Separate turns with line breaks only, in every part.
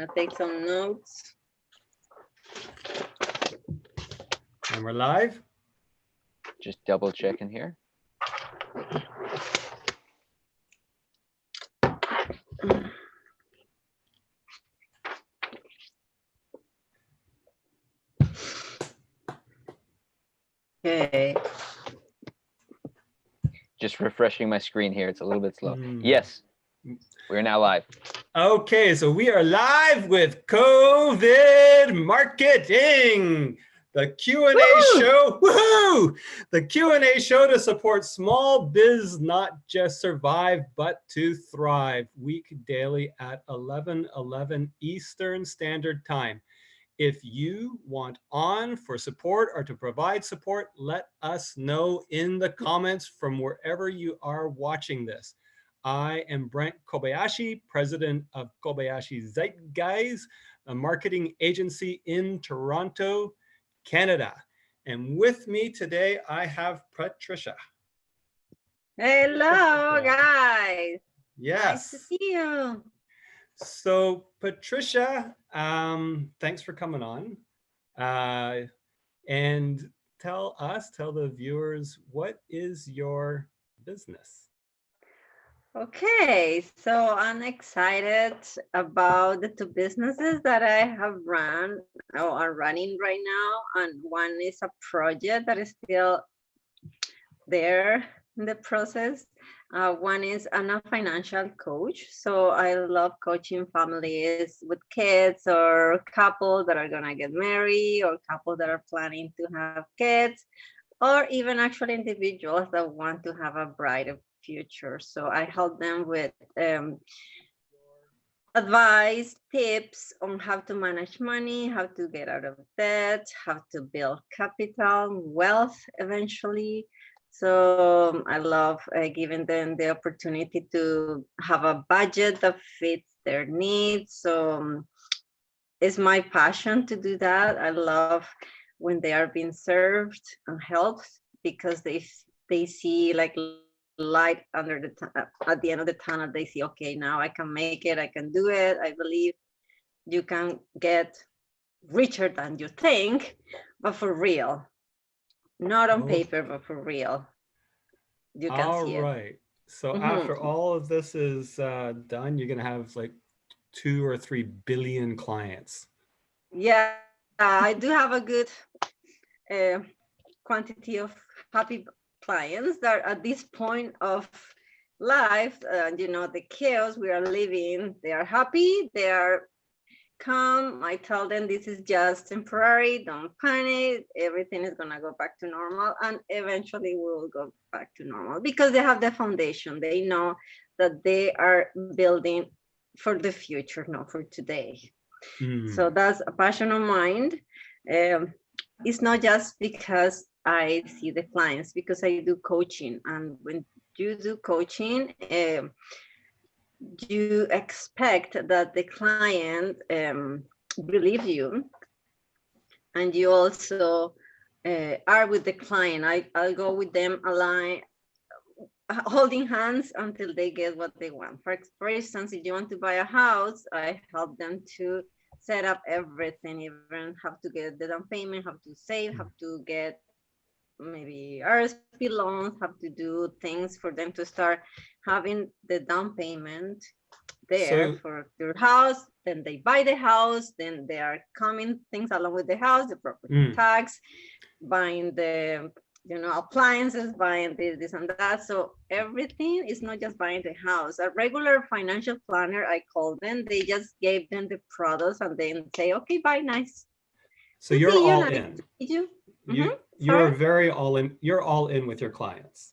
gonna take some notes.
And we're live.
Just double checking here.
Okay.
Just refreshing my screen here. It's a little bit slow. Yes, we're now live.
Okay, so we are live with COVID marketing, the Q&A show. Woohoo! The Q&A show to support small biz, not just survive, but to thrive. Week daily at 11:11 Eastern Standard Time. If you want on for support or to provide support, let us know in the comments from wherever you are watching this. I am Brent Kobayashi, president of Kobayashi Zeitguys, a marketing agency in Toronto, Canada. And with me today, I have Patricia.
Hello, guys.
Yes.
Nice to see you.
So Patricia, thanks for coming on. And tell the viewers, what is your business?
Okay, so I'm excited about the two businesses that I have run or are running right now. And one is a project that is still there in the process. One is I'm a financial coach. So I love coaching families with kids or couples that are gonna get married or couples that are planning to have kids, or even actually individuals that want to have a brighter future. So I help them with advice, tips on how to manage money, how to get out of debt, how to build capital, wealth eventually. So I love giving them the opportunity to have a budget that fits their needs. So it's my passion to do that. I love when they are being served and helped because they see like light under at the end of the tunnel. They see, okay, now I can make it, I can do it. I believe you can get richer than you think, but for real. Not on paper, but for real. You can see it.
All right. So after all of this is done, you're gonna have like 2 or 3 billion clients.
Yeah, I do have a good quantity of happy clients that at this point of life, you know, the chaos we are living, they are happy, they are calm. I tell them this is just temporary, don't panic, everything is gonna go back to normal, and eventually we will go back to normal because they have the foundation. They know that they are building for the future, not for today. So that's a passion of mine. It's not just because I see the clients, because I do coaching, and when you do coaching, you expect that the client believes you, and you also are with the client. I'll go with them aligned, holding hands until they get what they want. For instance, if you want to buy a house, I help them to set up everything, even have to get the down payment, have to save, have to get maybe RSP loans, have to do things for them to start having the down payment there for their house. Then they buy the house, then they are coming things along with the house, the property tax, buying the appliances, buying this and that. So everything is not just buying the house. A regular financial planner, I call them, they just gave them the products and then say, okay, bye, nice.
So you're all in. You're very all in. You're all in with your clients.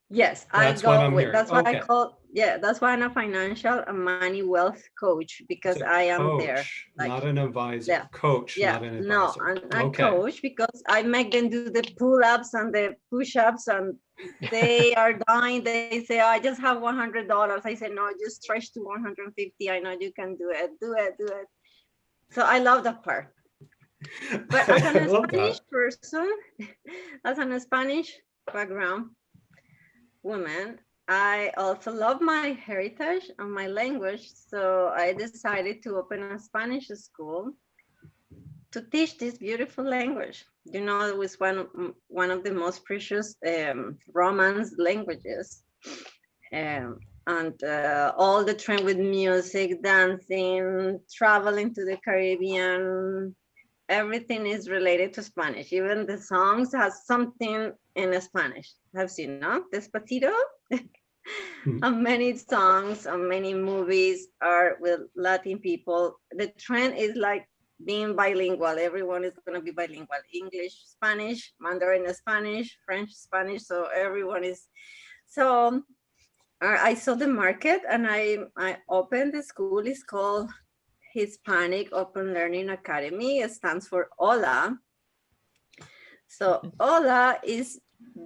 Yes,
that's what I'm hearing.
That's why I call. Yeah, that's why I'm a financial and money wealth coach, because I am there.
Like, not an advisor. Coach, not an advisor.
No, I'm a coach because I make them do the pull-ups and the push-ups, and they are dying. They say, oh, I just have $100. I say, no, just stretch to 150. I know you can do it. Do it. So I love that part. But as an Spanish person, as an Spanish background woman, I also love my heritage and my language, so I decided to open a Spanish school to teach this beautiful language. You know, it was one of the most precious Romance languages. And all the trend with music, dancing, traveling to the Caribbean, everything is related to Spanish. Even the songs has something in Spanish. Have seen, no? Despacito? And many songs and many movies are with Latin people. The trend is like being bilingual. Everyone is going to be bilingual. English, Spanish, Mandarin Spanish, French Spanish. So everyone is. So I saw the market and I opened the school. It's called Hispanic Open Learning Academy. It stands for Hola. So Hola is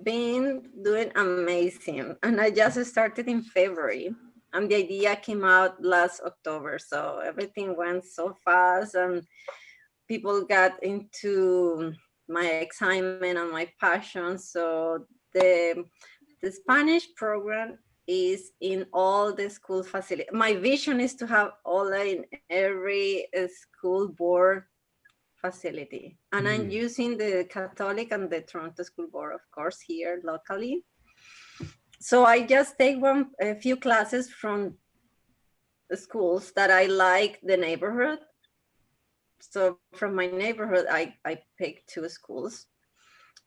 been doing amazing. And I just started in February. And the idea came out last October. So everything went so fast and people got into my excitement and my passion. So the Spanish program is in all the school facilities. My vision is to have Hola in every school board facility. And I'm using the Catholic and the Toronto School Board, of course, here locally. So I just take a few classes from the schools that I like the neighborhood. So from my neighborhood, I pick 2 schools.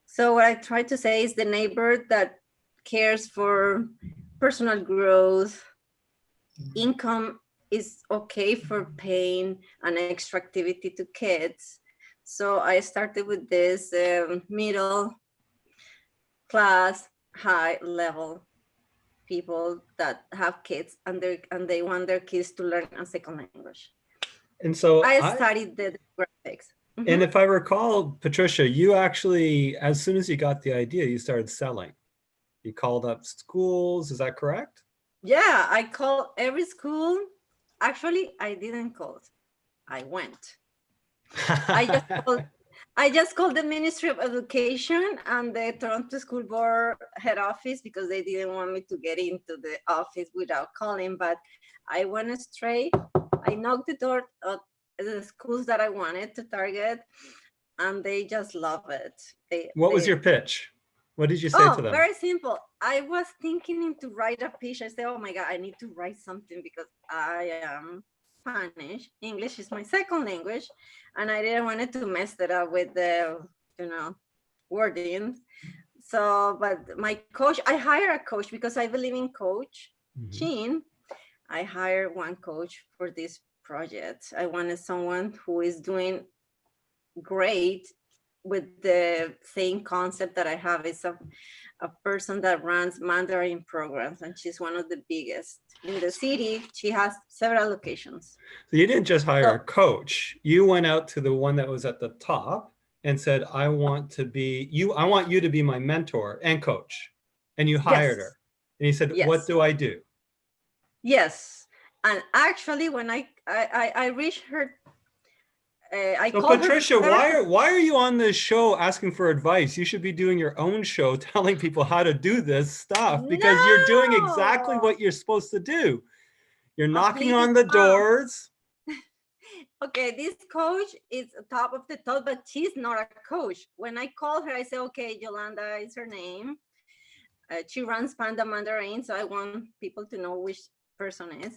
So what I try to say is the neighbor that cares for personal growth, income is okay for paying an extra activity to kids. So I started with this middle class, high level people that have kids and they want their kids to learn a second language.
And so
I studied the graphics.
And if I recall, Patricia, you actually, as soon as you got the idea, you started selling. You called up schools, is that correct?
Yeah, I called every school. Actually, I didn't call. I went. I just called the Ministry of Education and the Toronto School Board head office because they didn't want me to get into the office without calling. But I went straight. I knocked the door of the schools that I wanted to target, and they just love it.
What was your pitch? What did you say to them?
Very simple. I was thinking to write a pitch. I said, oh my God, I need to write something because I am Spanish. English is my second language. And I didn't want to mess it up with the, wording. So, but my coach, I hire a coach because I believe in coaching. I hired one coach for this project. I wanted someone who is doing great with the same concept that I have. Is a person that runs Mandarin programs, and she's one of the biggest in the city. She has several locations.
So you didn't just hire a coach. You went out to the one that was at the top and said, I want you to be my mentor and coach. And you hired her. And you said, what do I do?
Yes. And actually, when I reached her,
so Patricia, why are you on this show asking for advice? You should be doing your own show telling people how to do this stuff because you're doing exactly what you're supposed to do. You're knocking on the doors.
Okay, this coach is top of the top, but she's not a coach. When I call her, I say, okay, Yolanda is her name. She runs Panda Mandarin, so I want people to know which person is.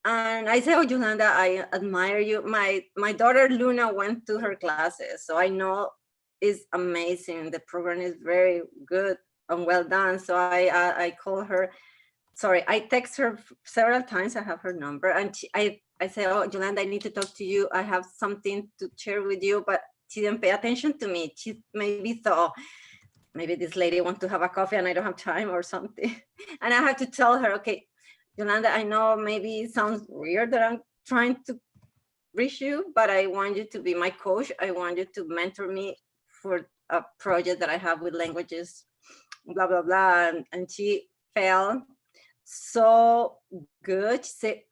And I say, oh, Yolanda, I admire you. My daughter Luna went to her classes, so I know it's amazing. The program is very good and well done. So I call her. Sorry, I text her several times. I have her number, and I say, oh, Yolanda, I need to talk to you. I have something to share with you, but she didn't pay attention to me. She maybe thought, maybe this lady wants to have a coffee and I don't have time or something. And I have to tell her, okay, Yolanda, I know maybe it sounds weird that I'm trying to reach you, but I want you to be my coach. I want you to mentor me for a project that I have with languages, blah, blah, blah. And she felt so good. She said,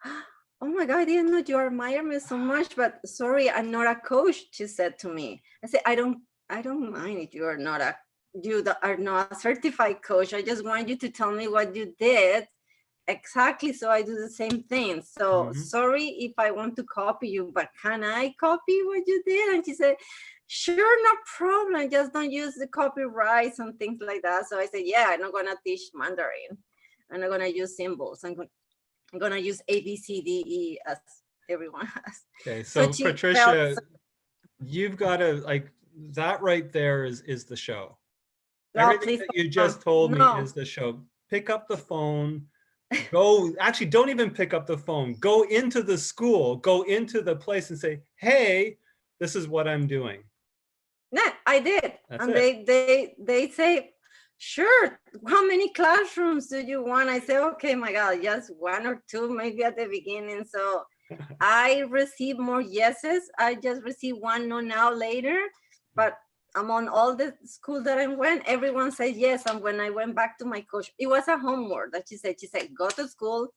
oh my God, I didn't know you admire me so much, but sorry, I'm not a coach, she said to me. I said, I don't mind if you are not a you are not a certified coach. I just want you to tell me what you did exactly, so I do the same thing. So sorry if I want to copy you, but can I copy what you did? And she said, sure, no problem. Just don't use the copyrights and things like that. So I said, yeah, I'm not gonna teach Mandarin. I'm not gonna use symbols. I'm gonna use A, B, C, D, E as everyone has.
Okay, so
she
Patricia, you've got to, like, that right there is the show. Everything that you just told me is the show. Pick up the phone, go, actually don't even pick up the phone, go into the school, go into the place and say, hey, this is what I'm doing.
Yeah, I did.
That's
and
it.
they say, sure, how many classrooms do you want? I say, okay, my God, just one or two, maybe at the beginning. So I received more yeses. I just received one no now later, but among all the schools that I went, everyone said yes. And when I went back to my coach, it was a homework that she said, go to school,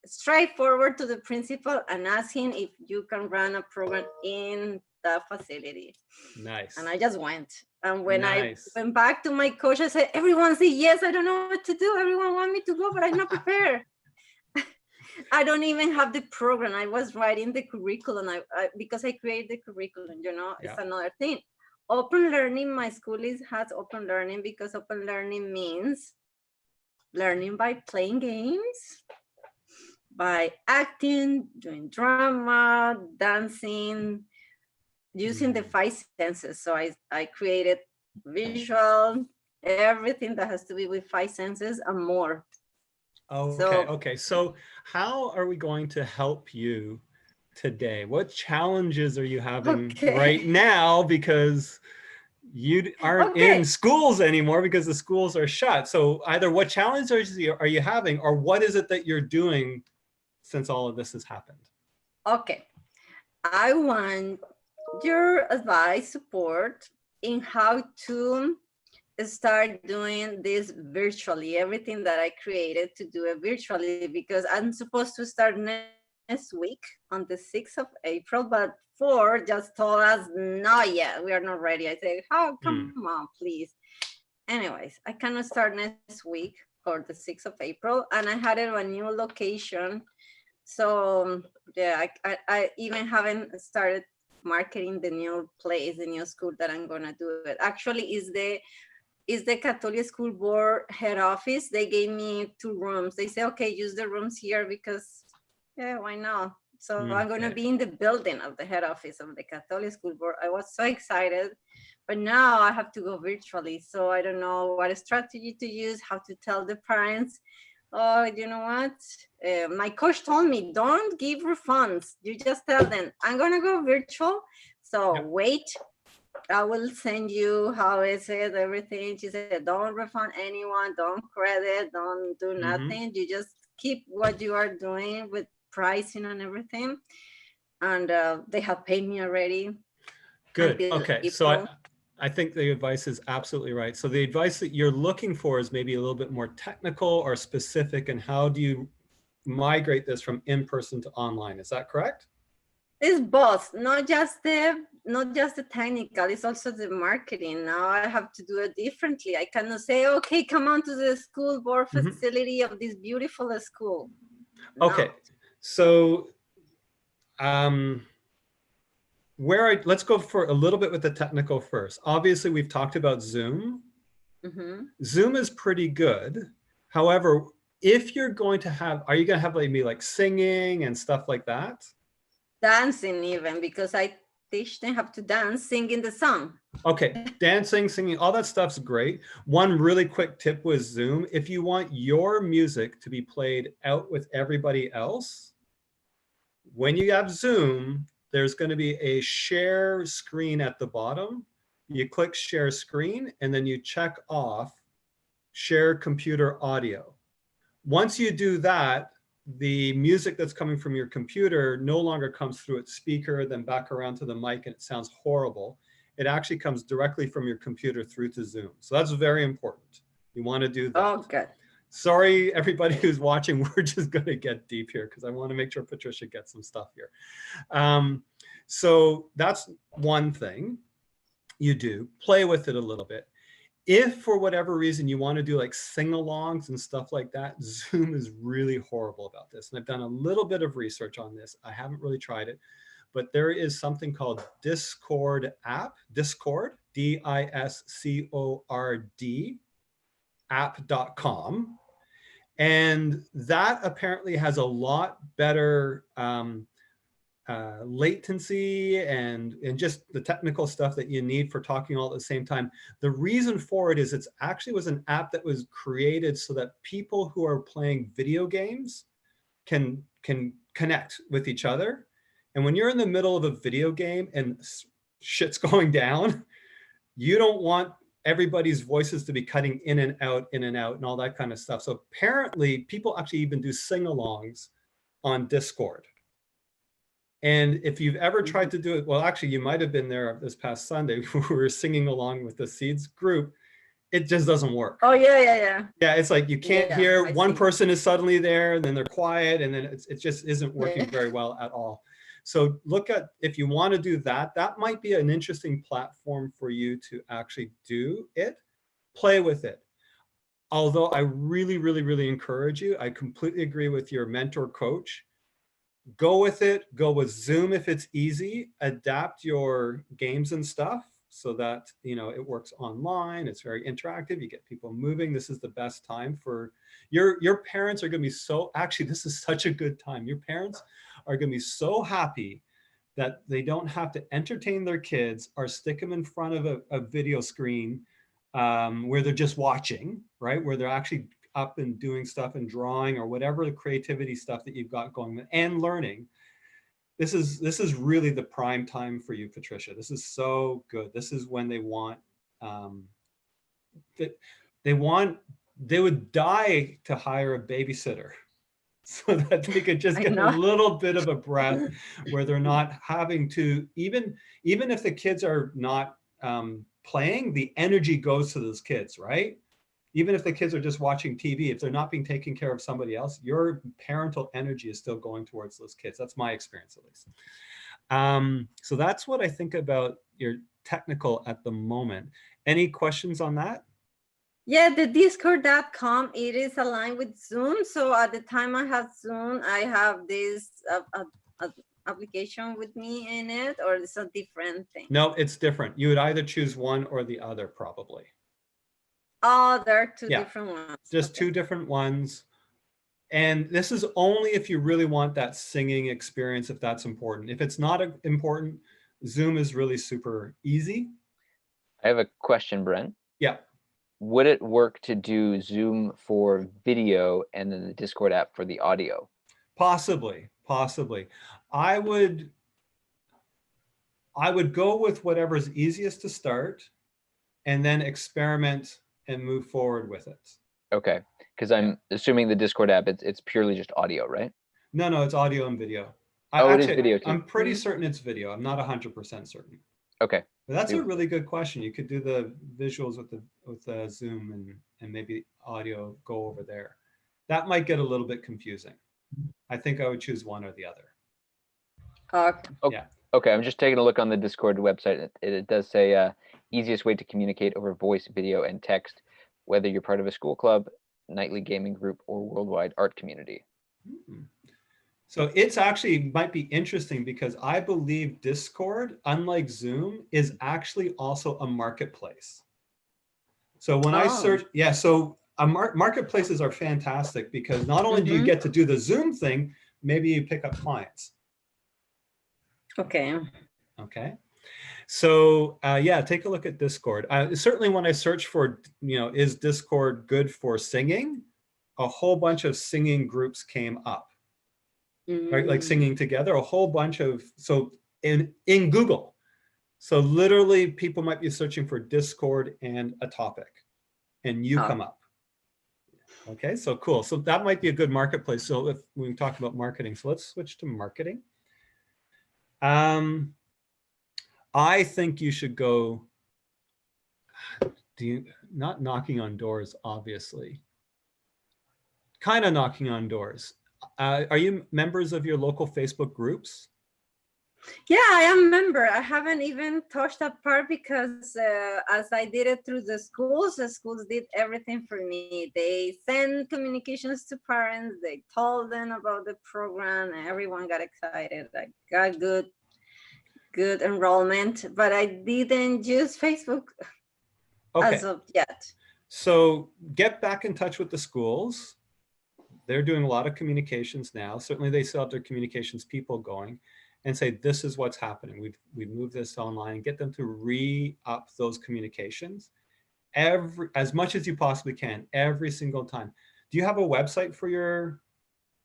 straightforward to the principal and ask him if you can run a program in the facility.
Nice.
And I just went. And when I went back to my coach, I said, everyone said yes, I don't know what to do. Everyone want me to go, but I'm not prepared. I don't even have the program. I was writing the curriculum because I created the curriculum, it's another thing. Open learning, my school has open learning because open learning means learning by playing games, by acting, doing drama, dancing, using the 5 senses. So I created visual, everything that has to be with 5 senses and more.
Okay. So how are we going to help you today? What challenges are you having right now? Because you aren't in schools anymore because the schools are shut. So either what challenges are you having, or what is it that you're doing since all of this has happened?
Okay. I want your advice, support in how to start doing this virtually, everything that I created to do it virtually, because I'm supposed to start next week on the 6th of April, but 4 just told us, no, yet, we are not ready. I say, oh, come on, please. Anyways, I cannot start next week or the 6th of April, and I had a new location. So yeah, I even haven't started marketing the new place, the new school that I'm gonna do it. Actually, is the Catholic School Board head office. They gave me 2 rooms. They say, okay, use the rooms here because, yeah, why not? So I'm going to be in the building of the head office of the Catholic School Board. I was so excited, but now I have to go virtually. So I don't know what strategy to use, how to tell the parents. Oh, you know what? My coach told me, don't give refunds. You just tell them, I'm going to go virtual. So wait. I will send you how is it, everything. She said, don't refund anyone, don't credit, don't do nothing. You just keep what you are doing with pricing and everything. And they have paid me already.
Good. Okay. So I think the advice is absolutely right. So the advice that you're looking for is maybe a little bit more technical or specific. And how do you migrate this from in-person to online? Is that correct?
It's both, not just the technical, it's also the marketing. Now I have to do it differently. I cannot say, okay, come on to the school board facility of this beautiful school.
Okay, so let's go for a little bit with the technical first. Obviously, we've talked about Zoom. Zoom is pretty good. However, if you're going to have, are you going to have like singing and stuff like that?
Dancing even, because I teach them how to dance, sing in the song.
Okay, dancing, singing, all that stuff's great. One really quick tip with Zoom, if you want your music to be played out with everybody else, when you have Zoom, there's going to be a share screen at the bottom. You click share screen and then you check off share computer audio. Once you do that, the music that's coming from your computer no longer comes through its speaker, then back around to the mic, and it sounds horrible. It actually comes directly from your computer through to Zoom. So that's very important. You want to do that.
Oh, good.
Sorry, everybody who's watching, we're just going to get deep here because I want to make sure Patricia gets some stuff here. So that's one thing you do, play with it a little bit. if for whatever reason you want to do like sing-alongs and stuff like that, Zoom is really horrible about this. And I've done a little bit of research on this. I haven't really tried it, but there is something called Discord app, Discord, D-I-S-C-O-R-D, app.com. And that apparently has a lot better latency and just the technical stuff that you need for talking all at the same time. The reason for it is it's actually was an app that was created so that people who are playing video games can connect with each other. And when you're in the middle of a video game and shit's going down, you don't want everybody's voices to be cutting in and out and all that kind of stuff. So apparently people actually even do sing-alongs on Discord. And if you've ever tried to do it, well, actually, you might have been there this past Sunday. We were singing along with the Seeds group. It just doesn't work.
Oh, yeah.
Yeah, it's like you can't hear. One person is suddenly there, and then they're quiet, and then it just isn't working very well at all. So look at, if you want to do that, that might be an interesting platform for you to actually do it. Play with it. Although I really, really, really encourage you, I completely agree with your mentor coach. Go with it, go with Zoom if it's easy, adapt your games and stuff so that, you know, it works online, it's very interactive, you get people moving. This is the best time for your parents are going to be so, actually, this is such a good time. Your parents are going to be so happy that they don't have to entertain their kids or stick them in front of a video screen where they're just watching, right? Where they're actually up and doing stuff and drawing or whatever the creativity stuff that you've got going and learning. This is really the prime time for you, Patricia. This is so good. This is when they want they would die to hire a babysitter so that they could just get a little bit of a breath where they're not having to, even if the kids are not playing, the energy goes to those kids, right? Even if the kids are just watching TV, if they're not being taken care of somebody else, your parental energy is still going towards those kids. That's my experience, at least. So that's what I think about your technical at the moment. Any questions on that?
Yeah, the discord.com, it is aligned with Zoom. So at the time I have Zoom, I have this application with me in it, or it's a different thing?
No, it's different. You would either choose one or the other, probably.
Oh, there are two different ones.
Just two different ones. And this is only if you really want that singing experience, if that's important. If it's not important, Zoom is really super easy.
I have a question, Brent.
Yeah.
Would it work to do Zoom for video and then the Discord app for the audio?
Possibly. I would go with whatever's easiest to start and then experiment and move forward with it.
Okay, because I'm assuming the Discord app, it's purely just audio, right?
No, it's audio and video.
It is video too.
I'm pretty certain it's video. I'm not 100% certain.
Okay.
But that's a really good question. You could do the visuals with the Zoom and maybe audio go over there. That might get a little bit confusing. I think I would choose one or the other.
Okay.
Yeah.
Okay, I'm just taking a look on the Discord website. It does say easiest way to communicate over voice, video, and text, whether you're part of a school club, nightly gaming group, or worldwide art community.
So it's actually might be interesting because I believe Discord, unlike Zoom, is actually also a marketplace. So when I search, so marketplaces are fantastic because not only do you get to do the Zoom thing, maybe you pick up clients.
Okay.
So yeah, take a look at Discord. Certainly when I search for, is Discord good for singing? A whole bunch of singing groups came up, right? Like singing together, a whole bunch of, so in Google. So literally people might be searching for Discord and a topic and you come up. Okay, so cool. So that might be a good marketplace. So if we talked about marketing, so let's switch to marketing. I think you should go, not knocking on doors, obviously. Kind of knocking on doors. Are you members of your local Facebook groups?
Yeah, I am a member. I haven't even touched that part because as I did it through the schools did everything for me. They send communications to parents. They told them about the program and everyone got excited. I got good enrollment, but I didn't use Facebook as of yet.
So get back in touch with the schools. They're doing a lot of communications now. Certainly they still have their communications people going, and say, this is what's happening. We've moved this online, and get them to re-up those communications as much as you possibly can, every single time. Do you have a website for your?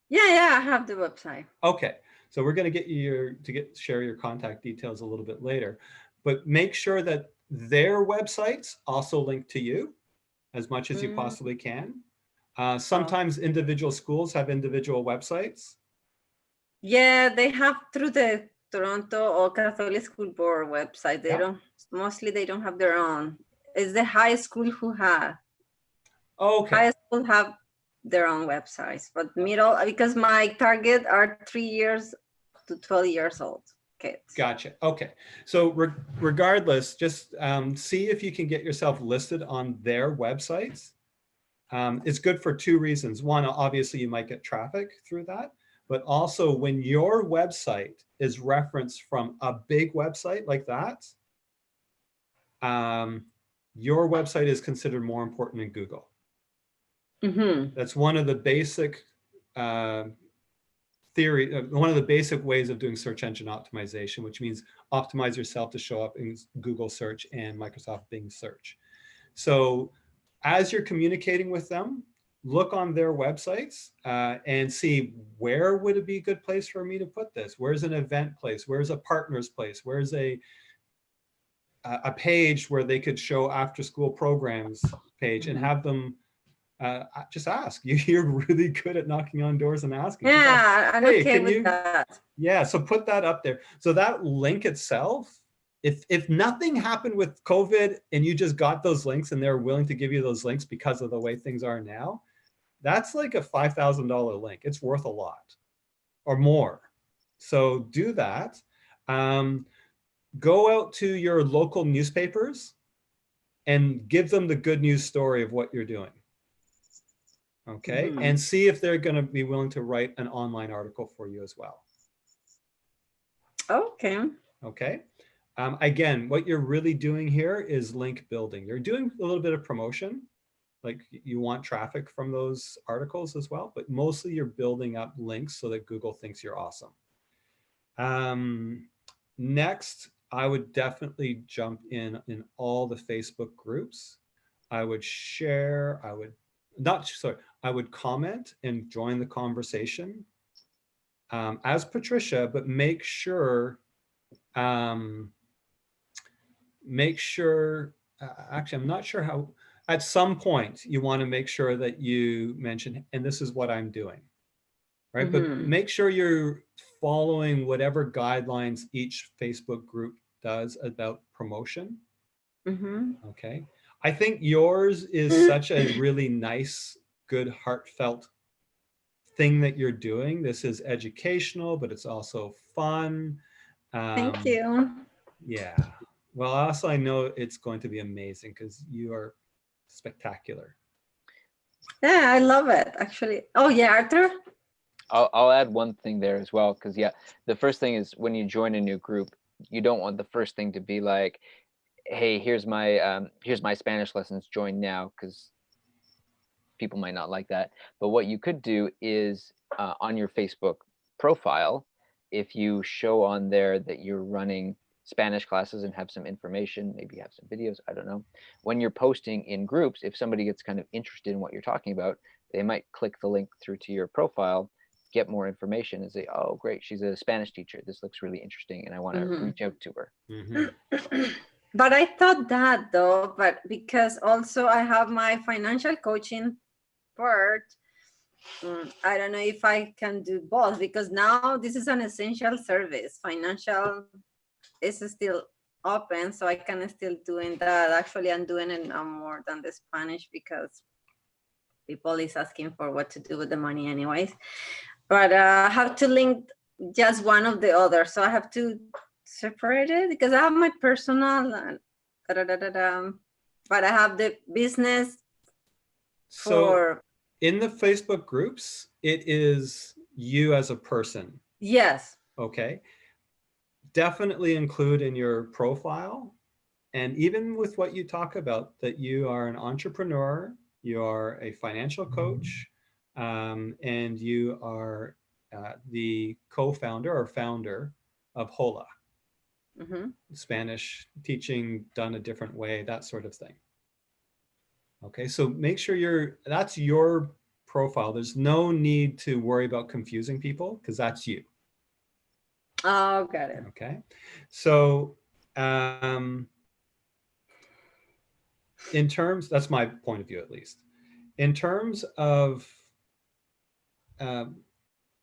Yeah, I have the website.
Okay, so we're going to get you share your contact details a little bit later, but make sure that their websites also link to you as much as you possibly can. Sometimes individual schools have individual websites.
Yeah, they have through the Toronto or Catholic School Board website. They don't have their own. It's the high school who have.
Okay.
High school have their own websites, but middle, because my target are 3 years to 12 years old kids.
Gotcha. Okay. So regardless, just see if you can get yourself listed on their websites. It's good for two reasons. One, obviously you might get traffic through that, but also when your website is referenced from a big website like that, your website is considered more important than Google. That's one of the basic one of the basic ways of doing search engine optimization, which means optimize yourself to show up in Google search and Microsoft Bing search. So as you're communicating with them, look on their websites and see, where would it be a good place for me to put this? Where's an event place? Where's a partner's place? Where's a page where they could show after school programs page, and have them just ask. You're really good at knocking on doors and asking.
Yeah, I'm
hey,
okay with that.
Yeah, so put that up there. So that link itself, if nothing happened with COVID and you just got those links and they're willing to give you those links because of the way things are now, that's like a $5,000 link. It's worth a lot or more. So do that. Go out to your local newspapers and give them the good news story of what you're doing. Okay, and see if they're going to be willing to write an online article for you as well.
Okay.
Okay. Again, what you're really doing here is link building. You're doing a little bit of promotion, like you want traffic from those articles as well, but mostly you're building up links so that Google thinks you're awesome. Next, I would definitely jump in all the Facebook groups. I would share, I would comment and join the conversation as Patricia, but make sure, actually, I'm not sure how, at some point you want to make sure that you mention, and this is what I'm doing, right? But make sure you're following whatever guidelines each Facebook group does about promotion. Okay. I think yours is such a really nice, good, heartfelt thing that you're doing. This is educational, but it's also fun.
Thank you.
Yeah. Well, also I know it's going to be amazing because you are spectacular.
Yeah, I love it, actually. Oh yeah, Arthur?
I'll add one thing there as well, because yeah, the first thing is when you join a new group, you don't want the first thing to be like, hey, here's my Spanish lessons, join now, because people might not like that. But what you could do is on your Facebook profile, if you show on there that you're running Spanish classes and have some information, maybe have some videos, I don't know. When you're posting in groups, if somebody gets kind of interested in what you're talking about, they might click the link through to your profile, get more information and say, oh, great, she's a Spanish teacher. This looks really interesting and I want to reach out to her.
But I thought that though, but because also I have my financial coaching part, I don't know if I can do both, because now this is an essential service. Financial is still open, so I can still doing that. Actually, I'm doing it now more than the Spanish because people is asking for what to do with the money anyways. But I have to link just one of the other. So I have to separate it because I have my personal and but I have the business
So
for,
in the Facebook groups, it is you as a person.
yes.
Okay. Definitely include in your profile, and even with what you talk about, that you are an entrepreneur, you are a financial coach, and you are the co-founder or founder of Hola, Spanish teaching done a different way, that sort of thing. Okay, so make sure that's your profile. There's no need to worry about confusing people because that's you.
Oh, got it.
Okay, so in terms, that's my point of view at least. In terms of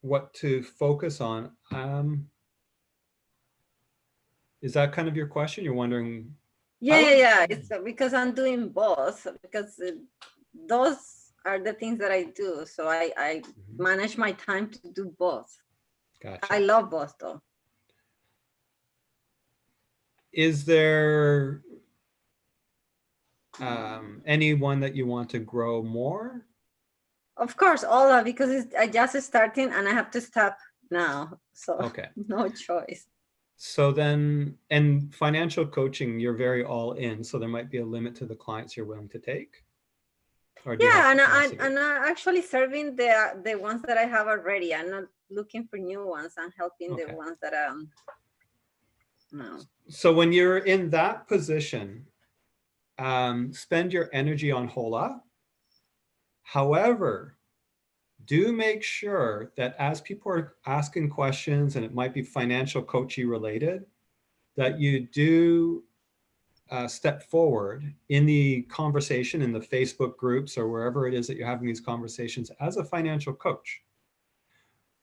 what to focus on, is that kind of your question? You're wondering?
Yeah. It's because I'm doing both, because those are the things that I do. So I manage my time to do both.
Gotcha.
I love both though.
Is there anyone that you want to grow more?
Of course, Hola, because I just starting and I have to stop now. So
okay,
no choice.
So then, and financial coaching, you're very all in. So there might be a limit to the clients you're willing to take. Or do
Yeah, and I'm actually serving the ones that I have already. I'm not looking for new ones. I'm helping the ones that no.
So when you're in that position, spend your energy on Hola. However, do make sure that as people are asking questions, and it might be financial coaching related, that you do step forward in the conversation in the Facebook groups or wherever it is that you're having these conversations as a financial coach.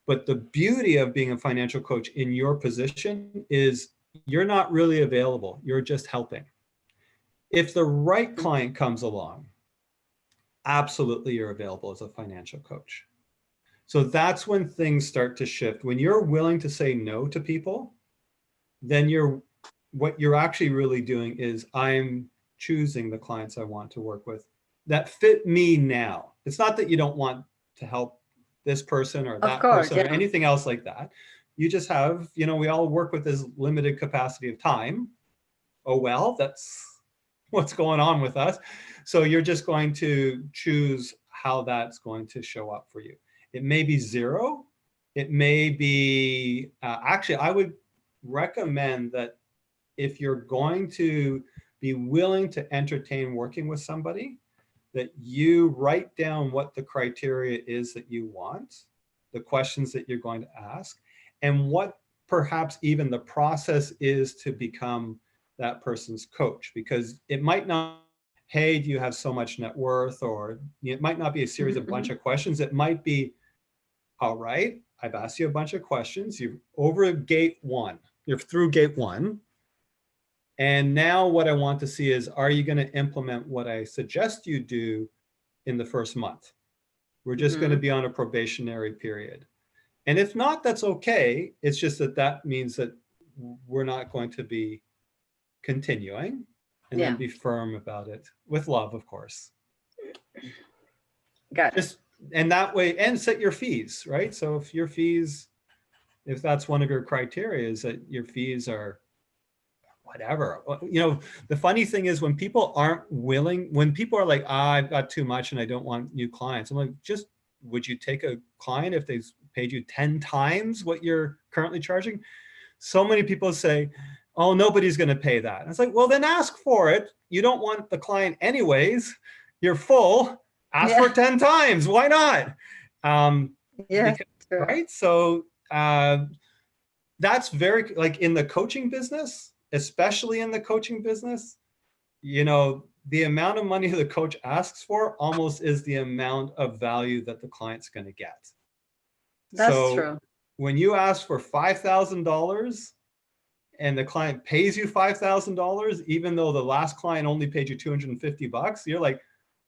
But the beauty of being a financial coach in your position is you're not really available. You're just helping. If the right client comes along, absolutely you're available as a financial coach. So that's when things start to shift. When you're willing to say no to people, then what you're actually really doing is I'm choosing the clients I want to work with that fit me now. It's not that you don't want to help this person or that person or anything else like that. You just have, we all work with this limited capacity of time. Oh, well, that's what's going on with us. So you're just going to choose how that's going to show up for you. It may be zero. It may be, actually, I would recommend that if you're going to be willing to entertain working with somebody, that you write down what the criteria is that you want, the questions that you're going to ask, and what perhaps even the process is to become that person's coach. Because it might not, hey, do you have so much net worth? Or it might not be a series of bunch of questions. It might be, all right, I've asked you a bunch of questions. You're over gate one. You're through gate one. And now what I want to see is, are you going to implement what I suggest you do in the first month? We're just going to be on a probationary period. And if not, that's okay. It's just that means that we're not going to be continuing, and then be firm about it with love, of course.
Got it.
And that way, and set your fees, right? So if your fees, if that's one of your criteria, is that your fees are whatever. The funny thing is when people aren't willing, when people are like, I've got too much and I don't want new clients. I'm like, would you take a client if they've paid you 10 times what you're currently charging? So many people say, oh, nobody's going to pay that. And it's like, well, then ask for it. You don't want the client anyways. You're full. Ask for 10 times. Why not? Right? So that's very, like in the coaching business, especially in the coaching business, the amount of money the coach asks for almost is the amount of value that the client's going to get.
That's true.
When you ask for $5,000 and the client pays you $5,000, even though the last client only paid you $250, you're like,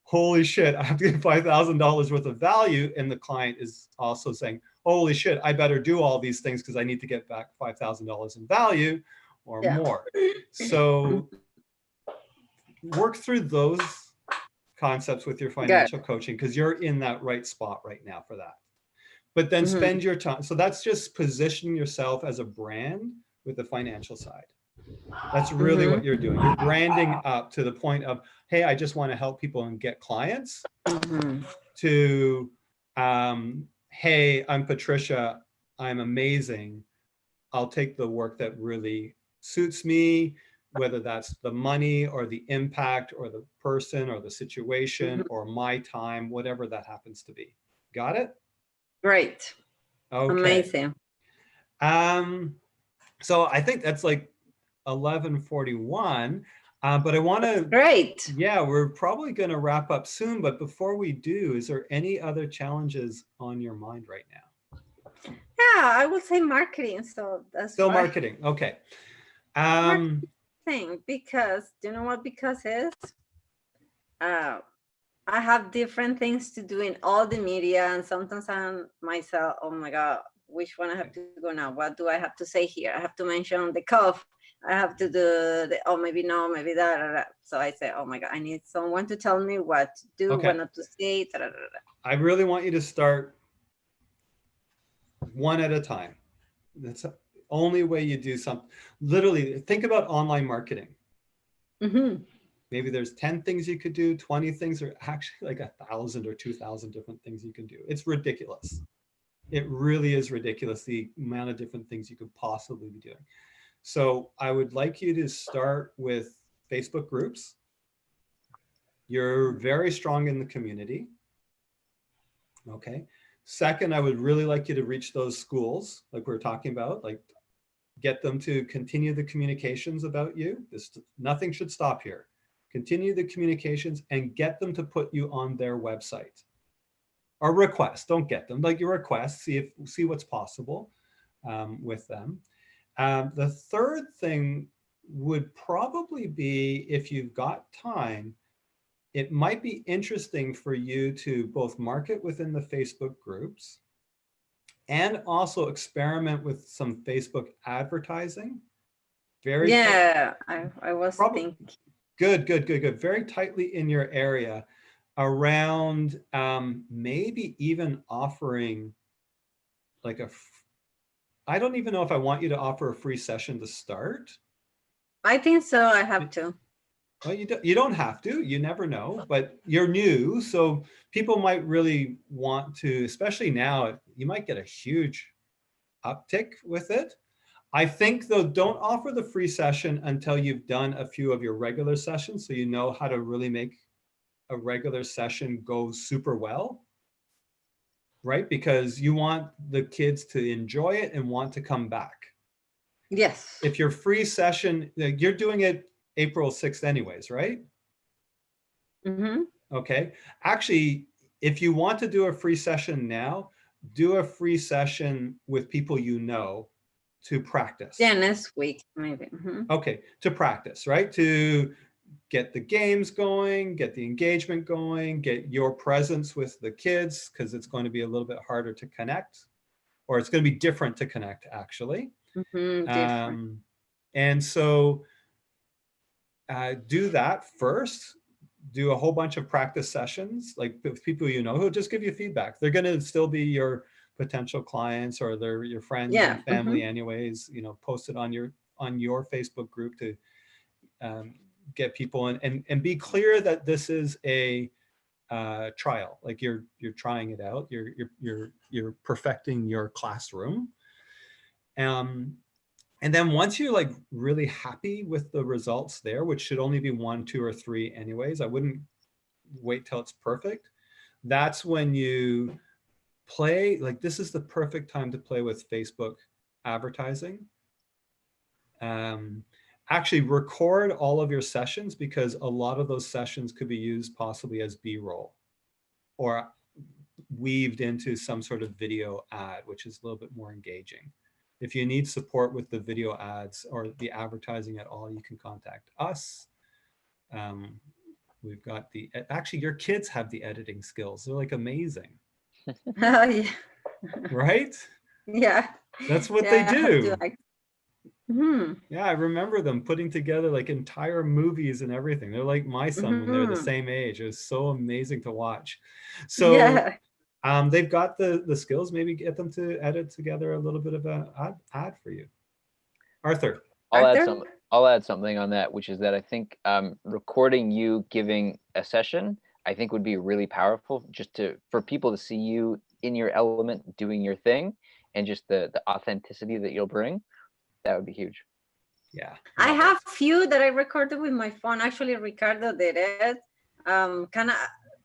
holy shit, I have to get $5,000 worth of value. And the client is also saying, holy shit, I better do all these things because I need to get back $5,000 in value or more. So work through those concepts with your financial coaching, because you're in that right spot right now for that. But then spend your time. So that's just positioning yourself as a brand with the financial side. That's really what you're doing. You're branding up to the point of, hey, I just want to help people and get clients, to, hey, I'm Patricia, I'm amazing. I'll take the work that really suits me, whether that's the money or the impact or the person or the situation or my time, whatever that happens to be. Got it?
Great.
Okay.
Amazing.
So I think that's like 11:41, but I want to.
Great.
Yeah, we're probably going to wrap up soon. But before we do, is there any other challenges on your mind right now?
Yeah, I would say marketing. So that's
still marketing. Okay.
Marketing, because you know what? Because is I have different things to do in all the media, and sometimes I'm myself, oh my God, which one I have to go now? What do I have to say here? I have to mention the cough. I have to do the, oh, maybe no, maybe that. So I say, oh my God, I need someone to tell me what to do, what not to say.
I really want you to start one at a time. That's the only way you do something. Literally, think about online marketing. Maybe there's 10 things you could do, 20 things, or actually like 1,000 or 2,000 different things you can do. It's ridiculous. It really is ridiculous, the amount of different things you could possibly be doing. So I would like you to start with Facebook groups. You're very strong in the community. Okay. Second, I would really like you to reach those schools like we were talking about, like get them to continue the communications about you. Nothing should stop here. Continue the communications and get them to put you on their website. Or request, don't get them, like your request, see what's possible with them. The third thing would probably be, if you've got time, it might be interesting for you to both market within the Facebook groups and also experiment with some Facebook advertising.
I was thinking.
Good. Very tightly in your area around maybe even offering like I don't even know if I want you to offer a free session to start.
I think so. I have to.
Well, you don't have to, you never know, but you're new. So people might really want to, especially now, you might get a huge uptick with it. I think though, don't offer the free session until you've done a few of your regular sessions, so you know how to really make a regular session go super well, right? Because you want the kids to enjoy it and want to come back.
Yes.
If your free session, you're doing it April 6th anyways, right? Okay. Actually, if you want to do a free session now, do a free session with people you know to practice.
Yeah, next week, maybe.
Okay, to practice, right? To get the games going, get the engagement going, get your presence with the kids, because it's going to be a little bit harder to connect, or it's going to be different to connect, actually. And so do that first. Do a whole bunch of practice sessions, like with people you know who'll just give you feedback. They're going to still be your potential clients, or they're your friends and family anyways. You know, post it on your Facebook group to get people in, and be clear that this is a trial. Like you're trying it out. You're perfecting your classroom. And then once you're like really happy with the results there, which should only be 1, 2, or 3 anyways, I wouldn't wait till it's perfect. That's when you play, like this is the perfect time to play with Facebook advertising. Actually record all of your sessions, because a lot of those sessions could be used possibly as B-roll or weaved into some sort of video ad, which is a little bit more engaging. If you need support with the video ads or the advertising at all, you can contact us. We've got actually your kids have the editing skills. They're like amazing. right?
Yeah.
That's what
Yeah,
they
I have to
do.
act. Hmm.
Yeah, I remember them putting together like entire movies and everything. They're like my son when they're the
Hmm.
same age. It was so amazing to watch. So
Yeah.
they've got the skills. Maybe get them to edit together a little bit of an ad for you. Arthur.
I'll add
Arthur?
some. I'll add something on that, which is that I think recording you giving a session, I think would be really powerful, just for people to see you in your element, doing your thing, and just the authenticity that you'll bring. That would be huge.
Yeah.
I
love
have
it.
few that I recorded with my phone. Actually, Ricardo did it. Kind of,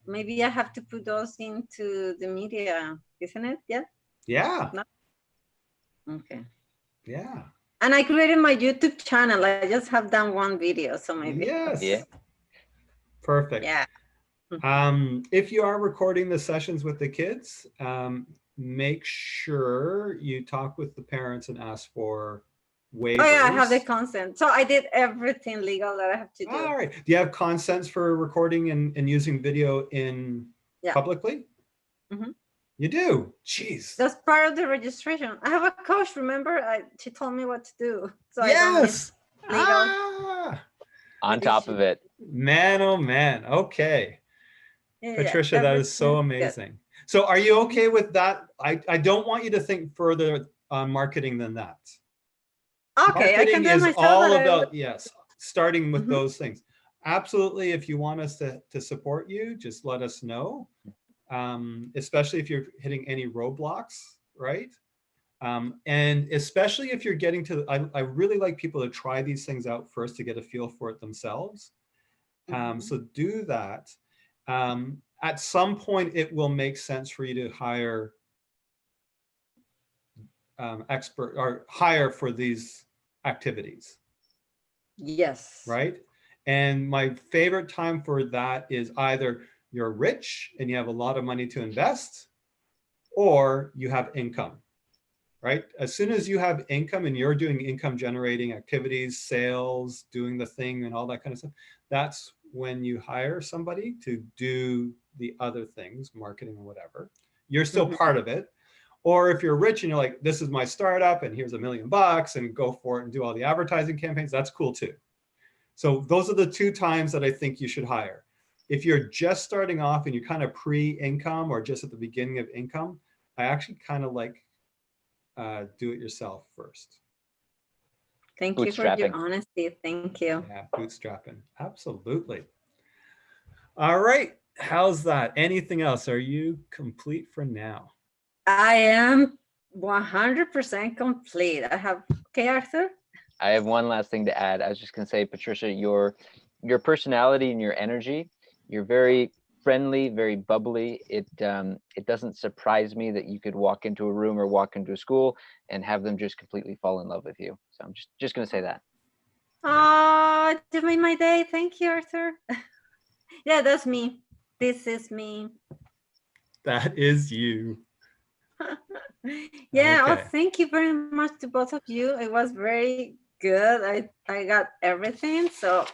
maybe I have to put those into the media, isn't it? Yeah.
Yeah.
No? Okay.
Yeah.
And I created my YouTube channel. I just have done one video, so maybe.
Yes.
Yeah.
Perfect.
Yeah.
If you are recording the sessions with the kids, make sure you talk with the parents and ask for waivers.
Oh yeah, I have the consent. So I did everything legal that I have to do.
All right. Do you have consents for recording and using video in publicly?
Mhm.
You do? Jeez.
That's part of the registration. I have a coach, remember? She told me what to do. So I don't miss
Yes.
legal.
On top of it.
Man, oh man. Okay.
Yeah,
Patricia, that is so
everything's good.
amazing. So are you okay with that? I don't want you to think further on marketing than that.
Okay, I can
Marketing
do it
is
myself.
all
but I
about,
will-
yes, starting with
Mhm.
those things. Absolutely, if you want us to support you, just let us know. Especially if you're hitting any roadblocks, right? And especially if you're getting to, I really like people to try these things out first to get a feel for it themselves. So do that. At some point, it will make sense for you to hire expert or hire for these activities.
Yes.
Right. And my favorite time for that is either you're rich and you have a lot of money to invest, or you have income. Right? As soon as you have income and you're doing income generating activities, sales, doing the thing and all that kind of stuff, that's when you hire somebody to do the other things, marketing or whatever. You're still part of it. Or if you're rich and you're like, this is my startup and here's $1 million and go for it and do all the advertising campaigns, that's cool too. So those are the two times that I think you should hire. If you're just starting off and you're kind of pre-income or just at the beginning of income, I actually kind of like do it yourself first.
Thank you for your honesty. Thank you.
Yeah, bootstrapping. Absolutely. All right. How's that? Anything else? Are you complete for now?
I am 100% complete. I have, okay, Arthur?
I have one last thing to add. I was just gonna say, Patricia, your personality and your energy, you're very friendly, very bubbly. It doesn't surprise me that you could walk into a room or walk into a school and have them just completely fall in love with you. So I'm just gonna say that.
Oh, you made my day. Thank you, Arthur. Yeah, that's me. This is me.
That is you.
Yeah,
Okay.
oh, thank you very much to both of you. It was very good. I got everything, so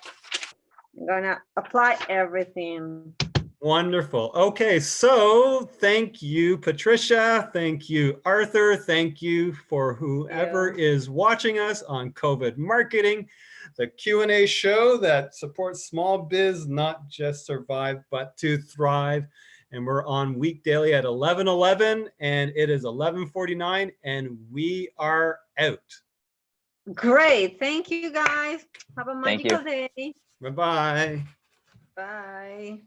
I'm gonna apply everything.
Wonderful. Okay, so thank you, Patricia. Thank you, Arthur. Thank you for whoever is watching us on COVID Marketing, the Q&A show that supports small biz, not just survive, but to thrive. And we're on weekdaily at 11:11, and it is 11:49, and we are out.
Great. Thank you, guys. Have a magical day.
Bye-bye.
Bye.